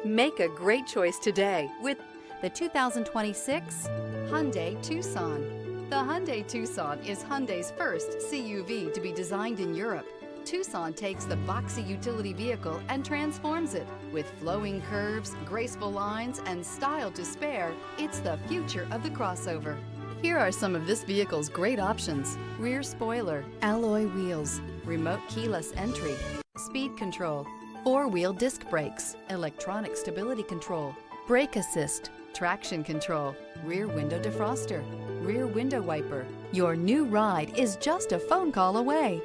Make a great choice today with the 2026 Hyundai Tucson. The Hyundai Tucson is Hyundai's first CUV to be designed in Europe. Tucson takes the boxy utility vehicle and transforms it. With flowing curves, graceful lines, and style to spare, it's the future of the crossover. Here are some of this vehicle's great options: rear spoiler, alloy wheels, remote keyless entry, speed control, four-wheel disc brakes, electronic stability control, brake assist, traction control, rear window defroster, rear window wiper. Your new ride is just a phone call away.